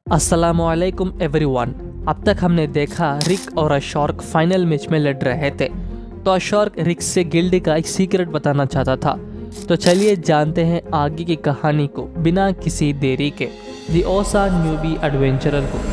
अस्सलामुअलैकुम एवरीवन। अब तक हमने देखा रिक और अशोर्क फाइनल मैच में लड़ रहे थे, तो अशोर्क रिक से गिल्ड का एक सीक्रेट बताना चाहता था। तो चलिए जानते हैं आगे की कहानी को बिना किसी देरी के दी ओसा न्यूबी एडवेंचरर को।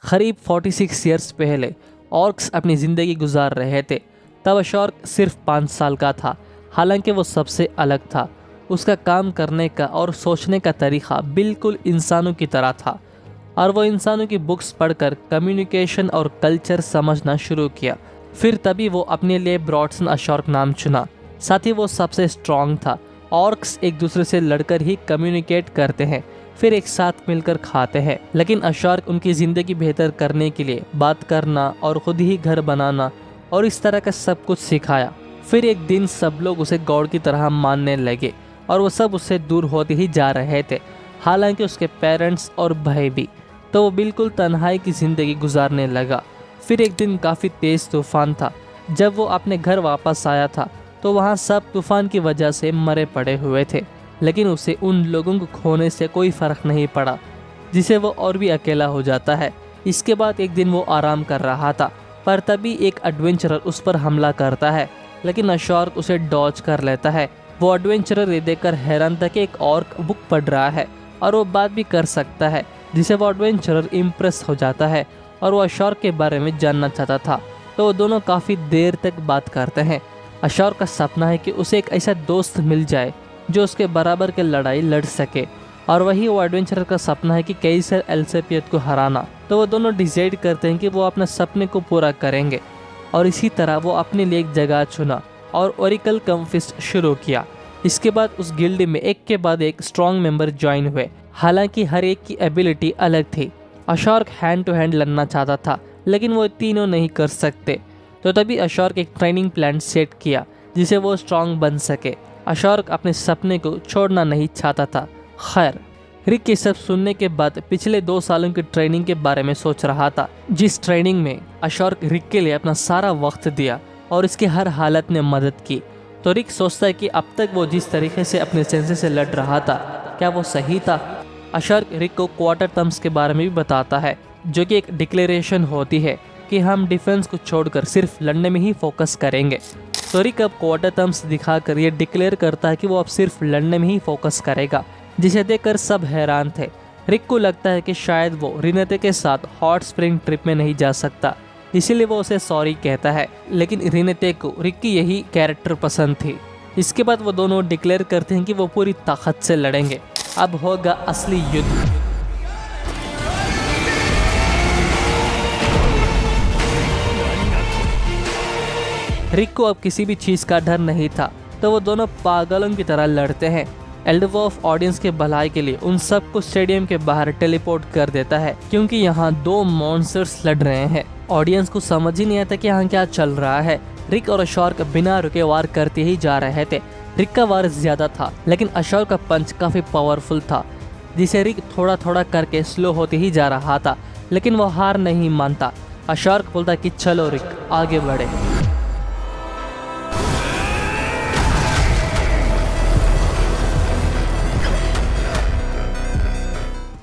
करीब 46 ईयर्स पहले ऑर्क्स अपनी ज़िंदगी गुजार रहे थे। तब अशोर्क सिर्फ 5 साल का था। हालांकि वो सबसे अलग था। उसका काम करने का और सोचने का तरीक़ा बिल्कुल इंसानों की तरह था, और वो इंसानों की बुक्स पढ़कर कम्युनिकेशन और कल्चर समझना शुरू किया। फिर तभी वो अपने लिए ब्रॉडसन अशोर्क नाम चुना। साथ ही वो सबसे स्ट्रॉन्ग था। ऑर्क्स एक दूसरे से लड़कर ही कम्युनिकेट करते हैं, फिर एक साथ मिलकर खाते हैं। लेकिन अशोर्क उनकी ज़िंदगी बेहतर करने के लिए बात करना और खुद ही घर बनाना और इस तरह का सब कुछ सिखाया। फिर एक दिन सब लोग उसे गॉड की तरह मानने लगे और वो सब उससे दूर होते ही जा रहे थे। हालांकि उसके पेरेंट्स और भाई भी। तो वो बिल्कुल तन्हाई की ज़िंदगी गुजारने लगा। फिर एक दिन काफ़ी तेज़ तूफान था। जब वो अपने घर वापस आया था तो वहाँ सब तूफान की वजह से मरे पड़े हुए थे, लेकिन उसे उन लोगों को खोने से कोई फ़र्क नहीं पड़ा, जिसे वो और भी अकेला हो जाता है। इसके बाद एक दिन वो आराम कर रहा था, पर तभी एक एडवेंचरर उस पर हमला करता है, लेकिन अशोर्क उसे डॉज कर लेता है। वो एडवेंचरर ये देखकर हैरान था कि एक ऑर्क बुक पढ़ रहा है और वो बात भी कर सकता है, जिसे वो एडवेंचरर इम्प्रेस हो जाता है और वो अशोर्क के बारे में जानना चाहता था। तो वो दोनों काफ़ी देर तक बात करते हैं। अशोर्क का सपना है कि उसे एक ऐसा दोस्त मिल जाए जो उसके बराबर के लड़ाई लड़ सके, और वही वो एडवेंचरर का सपना है कि कैसर एल्सेपियत को हराना। तो वो दोनों डिसाइड करते हैं कि वो अपने सपने को पूरा करेंगे, और इसी तरह वो अपने लिए एक जगह चुना और ओरिकल कम्फिस्ट शुरू किया। इसके बाद उस गिल्ड में एक के बाद एक स्ट्रॉन्ग मेंबर ज्वाइन हुए। हालांकि हर एक की एबिलिटी अलग थी। अशोर्क हैंड टू हैंड लड़ना चाहता था, लेकिन वो तीनों नहीं कर सकते। तो तभी अशोर्क एक ट्रेनिंग प्लान सेट किया जिसे वो स्ट्रॉन्ग बन सके। अशोर्क अपने सपने को छोड़ना नहीं चाहता था। खैर, रिक ये सब सुनने के बाद पिछले 2 सालों की ट्रेनिंग के बारे में सोच रहा था, जिस ट्रेनिंग में अशोर्क रिक के लिए अपना सारा वक्त दिया और इसके हर हालत में मदद की। तो रिक सोचता है कि अब तक वो जिस तरीके से अपने सेंसेस से लड़ रहा था, क्या वो सही था? अशोर्क रिक को क्वार्टर थम्स के बारे में भी बताता है, जो कि एक डिक्लेरेशन होती है कि हम डिफेंस को छोड़कर सिर्फ लड़ने में ही फोकस करेंगे। तो रिक अब क्वार्टर थम्स दिखाकर ये डिक्लेयर करता है कि वो अब सिर्फ लड़ने में ही फोकस करेगा, जिसे देखकर सब हैरान थे। रिक को लगता है कि शायद वो रिनेते के साथ हॉट स्प्रिंग ट्रिप में नहीं जा सकता, इसीलिए वो उसे सॉरी कहता है। लेकिन रिनेते को रिक की यही कैरेक्टर पसंद थी। इसके बाद वो दोनों डिक्लेयर करते हैं कि वो पूरी ताकत से लड़ेंगे। अब होगा असली युद्ध। रिक को अब किसी भी चीज़ का डर नहीं था, तो वो दोनों पागलों की तरह लड़ते हैं। एल्डवॉर्फ ऑडियंस के भलाई के लिए उन सब को स्टेडियम के बाहर टेलीपोर्ट कर देता है, क्योंकि यहाँ 2 मॉन्स्टर्स लड़ रहे हैं। ऑडियंस को समझ ही नहीं आता कि यहाँ क्या चल रहा है। रिक और अशोर्क बिना रुके वार करते ही जा रहे थे। रिक का वार ज्यादा था, लेकिन अशोर्क का पंच काफ़ी पावरफुल था, जिसे रिक थोड़ा थोड़ा करके स्लो होते ही जा रहा था। लेकिन वो हार नहीं मानता। अशोर्क बोलता कि चलो रिक, आगे बढ़े।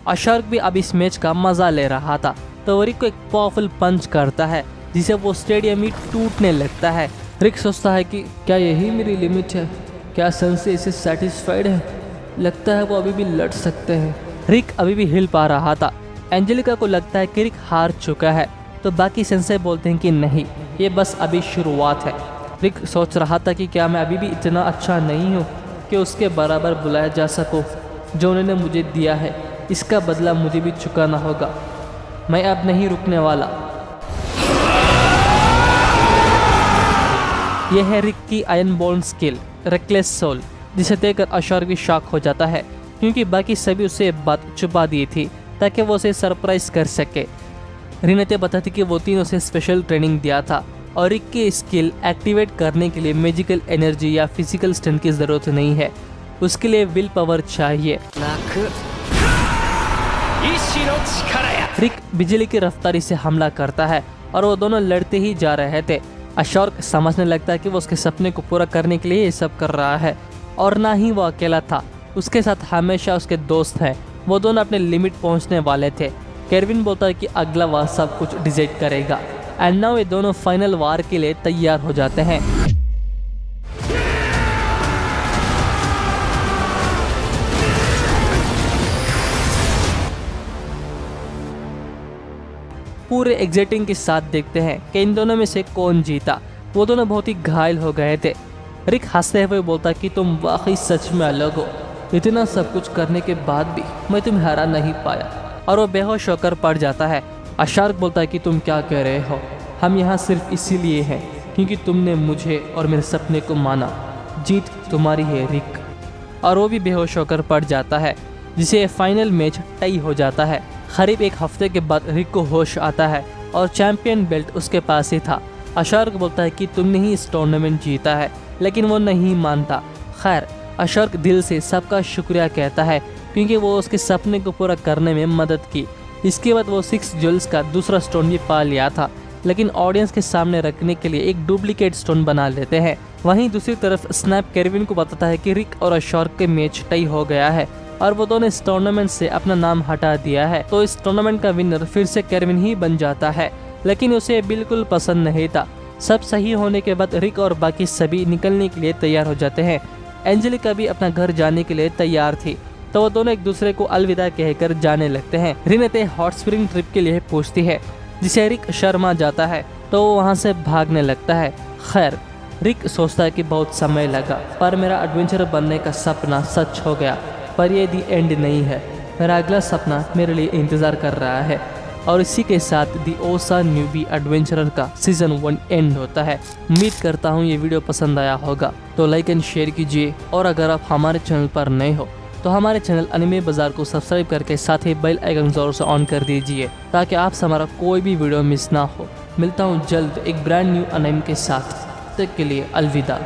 अशोर्क भी अब इस मैच का मजा ले रहा था, तो रिक को एक पावरफुल पंच करता है, जिसे वो स्टेडियम ही टूटने लगता है। रिक सोचता है कि क्या यही मेरी लिमिट है? क्या सेंसे इससे सेटिस्फाइड है? लगता है वो अभी भी लड़ सकते हैं। रिक अभी भी हिल पा रहा था। एंजेलिका को लगता है कि रिक हार चुका है, तो बाकी सेंसे बोलते हैं कि नहीं, ये बस अभी शुरुआत है। रिक सोच रहा था कि क्या मैं अभी भी इतना अच्छा नहीं हूँ कि उसके बराबर बुलाया जा सकूँ जो उन्होंने मुझे दिया है। इसका बदला मुझे भी चुकाना होगा। मैं अब नहीं रुकने वाला। यह है रिक की iron born skill, reckless soul, जिसे देखकर अशोर्क भी शॉक हो जाता है, क्योंकि बाकी सभी उसे बात छुपा दी थी ताकि वो उसे सरप्राइज कर सके। रिनेते बताती कि वो तीनों से स्पेशल ट्रेनिंग दिया था, और रिक की स्किल एक्टिवेट करने के लिए मैजिकल एनर्जी या फिजिकल स्ट्रेंथ की ज़रूरत नहीं है, उसके लिए विल पावर चाहिए। रिक बिजली की रफ्तारी से हमला करता है और वो दोनों लड़ते ही जा रहे थे। अशोक समझने लगता है कि वो उसके सपने को पूरा करने के लिए ये सब कर रहा है और ना ही वो अकेला था, उसके साथ हमेशा उसके दोस्त हैं। वो दोनों अपने लिमिट पहुंचने वाले थे। केविन बोलता है कि अगला वार सब कुछ डिसाइड करेगा। एंड नाउ ये दोनों फाइनल वार के लिए तैयार हो जाते हैं। पूरे एग्जिटिंग के साथ देखते हैं कि इन दोनों में से कौन जीता। वो दोनों बहुत ही घायल हो गए थे। रिक हंसते हुए बोलता कि तुम वाकई सच में अलग हो, इतना सब कुछ करने के बाद भी मैं तुम्हें हरा नहीं पाया, और वो बेहोश होकर पड़ जाता है। अशार्क बोलता है कि तुम क्या कह रहे हो, हम यहाँ सिर्फ इसीलिए हैं क्योंकि तुमने मुझे और मेरे सपने को माना, जीत तुम्हारी है रिक। और वो भी बेहोश होकर पड़ जाता है, जिसे फाइनल मैच टाई हो जाता है। करीब एक हफ्ते के बाद रिक को होश आता है और चैंपियन बेल्ट उसके पास ही था। अशार्क बोलता है कि तुमने ही इस टूर्नामेंट जीता है, लेकिन वो नहीं मानता। खैर, अशार्क दिल से सबका शुक्रिया कहता है क्योंकि वो उसके सपने को पूरा करने में मदद की। इसके बाद वो 6 ज्वेल्स का दूसरा स्टोन भी पा लिया था, लेकिन ऑडियंस के सामने रखने के लिए एक डुप्लीकेट स्टोन बना लेते हैं। वहीं दूसरी तरफ स्नैप केविन को बताता है कि रिक और अशार्क के मैच टाई हो गया है और वो दोनों इस टूर्नामेंट से अपना नाम हटा दिया है। तो इस टूर्नामेंट का विनर फिर से केविन ही बन जाता है, लेकिन उसे बिल्कुल पसंद नहीं था। सब सही होने के बाद रिक और बाकी सभी निकलने के लिए तैयार हो जाते हैं। एंजेलिका भी अपना घर जाने के लिए तैयार थी, तो वो दोनों एक दूसरे को अलविदा कहकर जाने लगते हैं। रिनेते हॉट स्प्रिंग ट्रिप के लिए पूछती है, जिसे रिक शर्मा जाता है तो वो वहाँ से भागने लगता है। खैर, रिक सोचता है कि बहुत समय लगा, पर मेरा एडवेंचर बनने का सपना सच हो गया। पर ये दी एंड नहीं है, मेरा अगला सपना मेरे लिए इंतज़ार कर रहा है। और इसी के साथ दी ओसा न्यूबी एडवेंचरर का सीजन 1 एंड होता है। उम्मीद करता हूँ ये वीडियो पसंद आया होगा, तो लाइक एंड शेयर कीजिए। और अगर आप हमारे चैनल पर नए हो तो हमारे चैनल एनिमे बाजार को सब्सक्राइब करके साथ ही बेल आइकन ज़रूर से ऑन कर दीजिए, ताकि आपसे हमारा कोई भी वीडियो मिस ना हो। मिलता हूँ जल्द एक ब्रांड न्यू एनिमे के साथ, तब तक के लिए अलविदा।